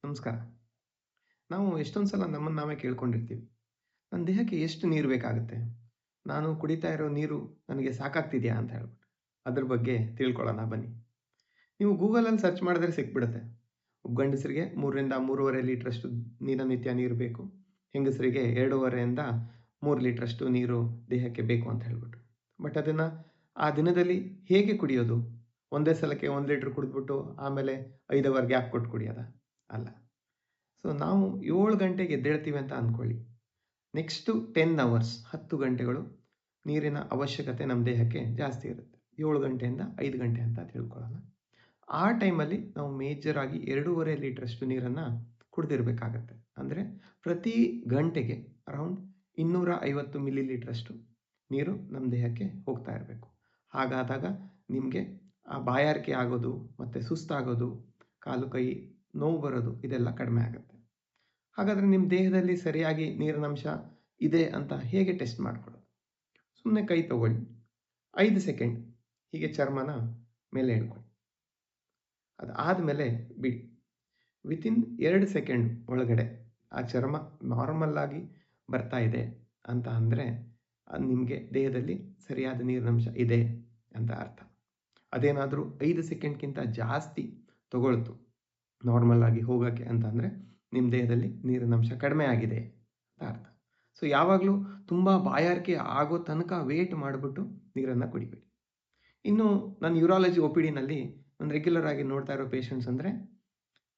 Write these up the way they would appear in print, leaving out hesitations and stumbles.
ನಮಸ್ಕಾರ. ನಾವು ಎಷ್ಟೊಂದು ಸಲ ನಮ್ಮನ್ನು ನಾವೇ ಕೇಳ್ಕೊಂಡಿರ್ತೀವಿ. ನನ್ನ ದೇಹಕ್ಕೆ ಎಷ್ಟು ನೀರು ಬೇಕಾಗುತ್ತೆ? ನಾನು ಕುಡಿತಾ ಇರೋ ನೀರು ನನಗೆ ಸಾಕಾಗ್ತಿದೆಯಾ ಅಂತ ಹೇಳ್ಬಿಟ್ಟು. ಅದ್ರ ಬಗ್ಗೆ ತಿಳ್ಕೊಳ್ಳೋಣ ಬನ್ನಿ. ನೀವು ಗೂಗಲಲ್ಲಿ ಸರ್ಚ್ ಮಾಡಿದ್ರೆ ಸಿಕ್ಬಿಡುತ್ತೆ. ಗಂಡಸರಿಗೆ 3 ರಿಂದ 3.5 ಲೀಟರಷ್ಟು ದಿನನಿತ್ಯ ನೀರು ಬೇಕು. ಹೆಂಗಸರಿಗೆ 2.5 ರಿಂದ 3 ಲೀಟರಷ್ಟು ನೀರು ದೇಹಕ್ಕೆ ಬೇಕು ಅಂತ ಹೇಳ್ಬಿಟ್ಟು. ಬಟ್ ಅದನ್ನು ಆ ದಿನದಲ್ಲಿ ಹೇಗೆ ಕುಡಿಯೋದು? ಒಂದೇ ಸಲಕ್ಕೆ 1 ಲೀಟರ್ ಕುಡಿದ್ಬಿಟ್ಟು ಆಮೇಲೆ 5 ಅವರ್ ಗ್ಯಾಪ್ ಕೊಟ್ಟು ಕುಡಿಯೋದಾ? ಅಲ್ಲ. ಸೊ ನಾವು 7 ಗಂಟೆಗೆ ಎದ್ದೇಳ್ತೀವಿ ಅಂತ ಅಂದ್ಕೊಳ್ಳಿ. ನೆಕ್ಸ್ಟು 10 ಅವರ್ಸ್ 10 ಗಂಟೆಗಳು ನೀರಿನ ಅವಶ್ಯಕತೆ ನಮ್ಮ ದೇಹಕ್ಕೆ ಜಾಸ್ತಿ ಇರುತ್ತೆ. 7 ಗಂಟೆಯಿಂದ 5 ಗಂಟೆ ಅಂತ ತಿಳ್ಕೊಳ್ಳೋಣ. ಆ ಟೈಮಲ್ಲಿ ನಾವು ಮೇಜರ್ ಆಗಿ 2.5 ಲೀಟರಷ್ಟು ನೀರನ್ನು ಕುಡ್ದಿರ್ಬೇಕಾಗತ್ತೆ. ಅಂದರೆ ಪ್ರತಿ ಗಂಟೆಗೆ ಅರೌಂಡ್ 250 ಮಿಲಿ ಲೀಟರಷ್ಟು ನೀರು ನಮ್ಮ ದೇಹಕ್ಕೆ ಹೋಗ್ತಾ ಇರಬೇಕು. ಹಾಗಾದಾಗ ನಿಮಗೆ ಆ ಬಾಯಾರಿಕೆ ಆಗೋದು, ಮತ್ತು ಸುಸ್ತಾಗೋದು, ಕಾಲು ಕೈ ನೋವು ಬರೋದು ಇದೆಲ್ಲ ಕಡಿಮೆ ಆಗುತ್ತೆ. ಹಾಗಾದರೆ ನಿಮ್ಮ ದೇಹದಲ್ಲಿ ಸರಿಯಾಗಿ ನೀರಿನಂಶ ಇದೆ ಅಂತ ಹೇಗೆ ಟೆಸ್ಟ್ ಮಾಡ್ಕೊಳ್ಳೋದು? ಸುಮ್ಮನೆ ಕೈ ತಗೊಳ್ಳಿ. 5 ಸೆಕೆಂಡ್ ಹೀಗೆ ಚರ್ಮನ ಮೇಲೆ ಎಳ್ಕೊಳ್ಳಿ. ಅದಾದಮೇಲೆ ಬಿಡಿ. ವಿತಿನ್ 2 ಸೆಕೆಂಡ್ ಒಳಗಡೆ ಆ ಚರ್ಮ ನಾರ್ಮಲ್ ಆಗಿ ಬರ್ತಾ ಇದೆ ಅಂತ ಅಂದರೆ ನಿಮಗೆ ದೇಹದಲ್ಲಿ ಸರಿಯಾದ ನೀರಿನಂಶ ಇದೆ ಅಂತ ಅರ್ಥ. ಅದೇನಾದರೂ 5 ಸೆಕೆಂಡ್ಗಿಂತ ಜಾಸ್ತಿ ತಗೊಳ್ತು ನಾರ್ಮಲ್ ಆಗಿ ಹೋಗೋಕ್ಕೆ ಅಂತ ಅಂದರೆ ನಿಮ್ಮ ದೇಹದಲ್ಲಿ ನೀರಿನಂಶ ಕಡಿಮೆ ಆಗಿದೆ ಅಂತ ಅರ್ಥ. ಸೊ ಯಾವಾಗಲೂ ತುಂಬ ಬಾಯಾರಿಕೆ ಆಗೋ ತನಕ ವೇಟ್ ಮಾಡಿಬಿಟ್ಟು ನೀರನ್ನು ಕುಡಿಬೇಡಿ. ಇನ್ನು ನಾನು ಯೂರಾಲಜಿ OPDನಲ್ಲಿ ನಾನು ರೆಗ್ಯುಲರ್ ಆಗಿ ನೋಡ್ತಾ ಇರೋ ಪೇಷಂಟ್ಸ್ ಅಂದರೆ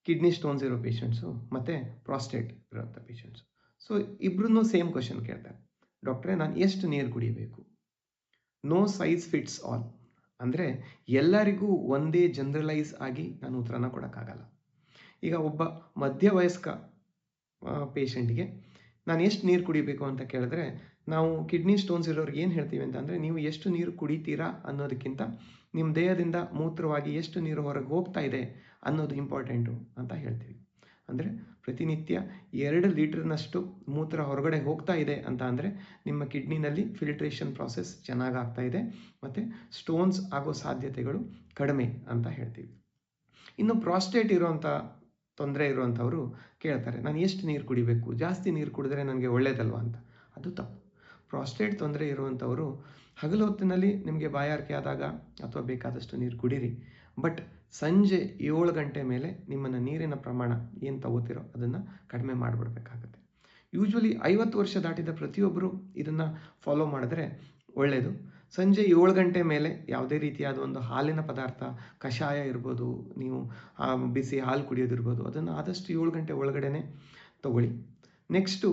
ಕಿಡ್ನಿ ಸ್ಟೋನ್ಸ್ ಇರೋ ಪೇಷಂಟ್ಸು ಮತ್ತು ಪ್ರಾಸ್ಟೇಟ್ ಇರೋಂಥ ಪೇಷಂಟ್ಸು. ಸೊ ಇಬ್ಬರೂ ಸೇಮ್ ಕ್ವೆಶ್ಚನ್ ಕೇಳ್ತಾರೆ. ಡಾಕ್ಟ್ರೇ, ನಾನು ಎಷ್ಟು ನೀರು ಕುಡಿಯಬೇಕು? No size fits all. ಅಂದರೆ ಎಲ್ಲರಿಗೂ ಒಂದೇ ಜನರಲೈಸ್ ಆಗಿ ನಾನು ಉತ್ತರನ ಕೊಡೋಕ್ಕಾಗಲ್ಲ. ಈಗ ಒಬ್ಬ ಮಧ್ಯವಯಸ್ಕ ಪೇಷಂಟ್ಗೆ ನಾನು ಎಷ್ಟು ನೀರು ಕುಡಿಬೇಕು ಅಂತ ಕೇಳಿದ್ರೆ, ನಾವು ಕಿಡ್ನಿ ಸ್ಟೋನ್ಸ್ ಇರೋರಿಗೆ ಏನು ಹೇಳ್ತೀವಿ ಅಂತ ಅಂದರೆ, ನೀವು ಎಷ್ಟು ನೀರು ಕುಡಿತೀರಾ ಅನ್ನೋದಕ್ಕಿಂತ ನಿಮ್ಮ ದೇಹದಿಂದ ಮೂತ್ರವಾಗಿ ಎಷ್ಟು ನೀರು ಹೊರಗೆ ಹೋಗ್ತಾ ಇದೆ ಅನ್ನೋದು ಇಂಪಾರ್ಟೆಂಟು ಅಂತ ಹೇಳ್ತೀವಿ. ಅಂದರೆ ಪ್ರತಿನಿತ್ಯ 2 ಲೀಟರ್ನಷ್ಟು ಮೂತ್ರ ಹೊರಗಡೆ ಹೋಗ್ತಾ ಇದೆ ಅಂತ ಅಂದರೆ ನಿಮ್ಮ ಕಿಡ್ನಿನಲ್ಲಿ ಫಿಲ್ಟ್ರೇಷನ್ ಪ್ರಾಸೆಸ್ ಚೆನ್ನಾಗಿ ಆಗ್ತಾ ಇದೆ ಮತ್ತು ಸ್ಟೋನ್ಸ್ ಆಗೋ ಸಾಧ್ಯತೆಗಳು ಕಡಿಮೆ ಅಂತ ಹೇಳ್ತೀವಿ. ಇನ್ನು ಪ್ರಾಸ್ಟೇಟ್ ಇರೋಂಥ ತೊಂದರೆ ಇರುವಂಥವರು ಕೇಳ್ತಾರೆ, ನಾನು ಎಷ್ಟು ನೀರು ಕುಡಿಬೇಕು? ಜಾಸ್ತಿ ನೀರು ಕುಡಿದ್ರೆ ನನಗೆ ಒಳ್ಳೆಯದಲ್ವಾ ಅಂತ. ಅದು ತಪ್ಪು. ಪ್ರಾಸ್ಟೇಟ್ ತೊಂದರೆ ಇರುವಂಥವರು ಹಗಲು ಹೊತ್ತಿನಲ್ಲಿ ನಿಮಗೆ ಬಾಯಾರಿಕೆ ಆದಾಗ ಅಥವಾ ಬೇಕಾದಷ್ಟು ನೀರು ಕುಡೀರಿ. ಬಟ್ ಸಂಜೆ 7 ಗಂಟೆ ಮೇಲೆ ನಿಮ್ಮನ್ನು ನೀರಿನ ಪ್ರಮಾಣ ಏನು ತಗೋತೀರೋ ಅದನ್ನು ಕಡಿಮೆ ಮಾಡಿಬಿಡ್ಬೇಕಾಗತ್ತೆ. ಯೂಶ್ವಲಿ 50 ವರ್ಷ ದಾಟಿದ ಪ್ರತಿಯೊಬ್ಬರು ಇದನ್ನು ಫಾಲೋ ಮಾಡಿದ್ರೆ ಒಳ್ಳೆಯದು. ಸಂಜೆ 7 ಗಂಟೆ ಮೇಲೆ ಯಾವುದೇ ರೀತಿಯಾದ ಒಂದು ಹಾಲಿನ ಪದಾರ್ಥ, ಕಷಾಯ ಇರ್ಬೋದು, ನೀವು ಬಿಸಿ ಹಾಲು ಕುಡಿಯೋದಿರ್ಬೋದು, ಅದನ್ನು ಆದಷ್ಟು 7 ಗಂಟೆ ಒಳಗಡೆನೆ ತಗೊಳ್ಳಿ. ನೆಕ್ಸ್ಟು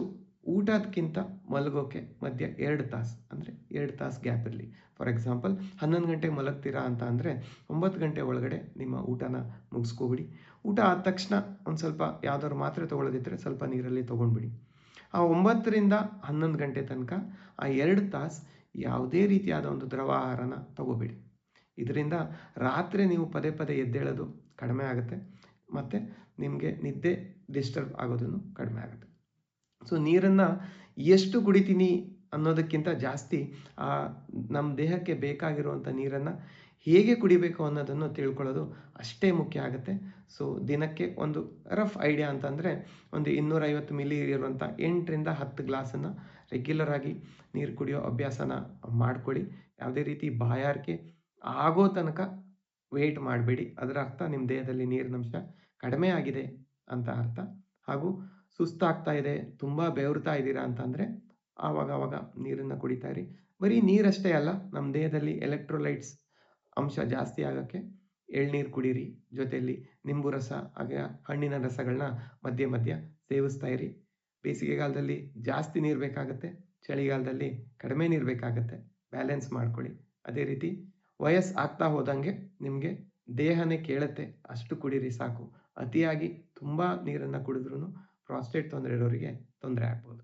ಊಟಕ್ಕಿಂತ ಮಲಗೋಕ್ಕೆ ಮಧ್ಯ 2 ತಾಸು, ಅಂದರೆ 2 ತಾಸು ಗ್ಯಾಪ್ ಇರಲಿ. ಫಾರ್ ಎಕ್ಸಾಂಪಲ್ 11 ಗಂಟೆಗೆ ಮಲಗ್ತೀರಾ ಅಂತ ಅಂದರೆ 9 ಗಂಟೆ ಒಳಗಡೆ ನಿಮ್ಮ ಊಟನ ಮುಗಿಸ್ಕೊಬಿಡಿ. ಊಟ ಆದ ತಕ್ಷಣ ಒಂದು ಸ್ವಲ್ಪ ಯಾವ್ದಾದ್ರು ಮಾತ್ರೆ ತೊಗೊಳ್ಳೋದಿದ್ದರೆ ಸ್ವಲ್ಪ ನೀರಲ್ಲಿ ತೊಗೊಂಡ್ಬಿಡಿ. ಆ 9 ರಿಂದ 11 ಗಂಟೆ ತನಕ ಆ 2 ತಾಸು ಯಾವುದೇ ರೀತಿಯಾದ ಒಂದು ದ್ರವ ಆಹಾರನ ತಗೋಬೇಡಿ. ಇದರಿಂದ ರಾತ್ರಿ ನೀವು ಪದೇ ಪದೇ ಎದ್ದೇಳೋದು ಕಡಿಮೆ ಆಗುತ್ತೆ ಮತ್ತು ನಿಮಗೆ ನಿದ್ದೆ ಡಿಸ್ಟರ್ಬ್ ಆಗೋದನ್ನು ಕಡಿಮೆ ಆಗುತ್ತೆ. ಸೊ ನೀರನ್ನು ಎಷ್ಟು ಕುಡಿತೀನಿ ಅನ್ನೋದಕ್ಕಿಂತ ಜಾಸ್ತಿ ನಮ್ಮ ದೇಹಕ್ಕೆ ಬೇಕಾಗಿರುವಂಥ ನೀರನ್ನು ಹೇಗೆ ಕುಡಿಬೇಕು ಅನ್ನೋದನ್ನು ತಿಳ್ಕೊಳ್ಳೋದು ಅಷ್ಟೇ ಮುಖ್ಯ ಆಗುತ್ತೆ. ಸೊ ದಿನಕ್ಕೆ ಒಂದು ರಫ್ ಐಡಿಯಾ ಅಂತಂದರೆ ಒಂದು 250 ಮಿಲಿ ಇರುವಂಥ 8 ರಿಂದ 10 ಗ್ಲಾಸನ್ನು ರೆಗ್ಯುಲರ್ ಆಗಿ ನೀರು ಕುಡಿಯೋ ಅಭ್ಯಾಸನ ಮಾಡ್ಕೊಳ್ಳಿ. ಯಾವುದೇ ರೀತಿ ಬಾಯಾರಿಕೆ ಆಗೋ ತನಕ ವೆಯ್ಟ್ ಮಾಡಬೇಡಿ. ಅದರ ಅರ್ಥ ನಿಮ್ಮ ದೇಹದಲ್ಲಿ ನೀರಿನಂಶ ಕಡಿಮೆ ಆಗಿದೆ ಅಂತ ಅರ್ಥ. ಹಾಗೂ ಸುಸ್ತಾಗ್ತಾ ಇದೆ, ತುಂಬ ಬೆವರ್ತಾ ಇದ್ದೀರಾ ಅಂತಂದರೆ ಆವಾಗ ನೀರನ್ನು ಕುಡಿತಾ ಇರಿ. ಬರೀ ನೀರಷ್ಟೇ ಅಲ್ಲ, ನಮ್ಮ ದೇಹದಲ್ಲಿ ಎಲೆಕ್ಟ್ರೋಲೈಟ್ಸ್ ಅಂಶ ಜಾಸ್ತಿ ಆಗೋಕ್ಕೆ ಎಳ್ನೀರು ಕುಡೀರಿ. ಜೊತೆಯಲ್ಲಿ ನಿಂಬು ರಸ ಹಾಗೆ ಹಣ್ಣಿನ ರಸಗಳನ್ನ ಮಧ್ಯೆ ಮಧ್ಯ ಸೇವಿಸ್ತಾ ಇರಿ. ಬೇಸಿಗೆಗಾಲದಲ್ಲಿ ಜಾಸ್ತಿ ನೀರು ಬೇಕಾಗುತ್ತೆ, ಚಳಿಗಾಲದಲ್ಲಿ ಕಡಿಮೆ ನೀರು ಬೇಕಾಗುತ್ತೆ. ಬ್ಯಾಲೆನ್ಸ್ ಮಾಡ್ಕೊಳ್ಳಿ. ಅದೇ ರೀತಿ ವಯಸ್ಸು ಆಗ್ತಾ ಹೋದಂಗೆ ನಿಮಗೆ ದೇಹನೇ ಕೇಳುತ್ತೆ ಅಷ್ಟು ಕುಡೀರಿ ಸಾಕು. ಅತಿಯಾಗಿ ತುಂಬ ನೀರನ್ನು ಕುಡಿದ್ರೂ ಪ್ರಾಸ್ಟೇಟ್ ತೊಂದರೆ ಇರೋರಿಗೆ ತೊಂದರೆ ಆಗ್ಬೋದು.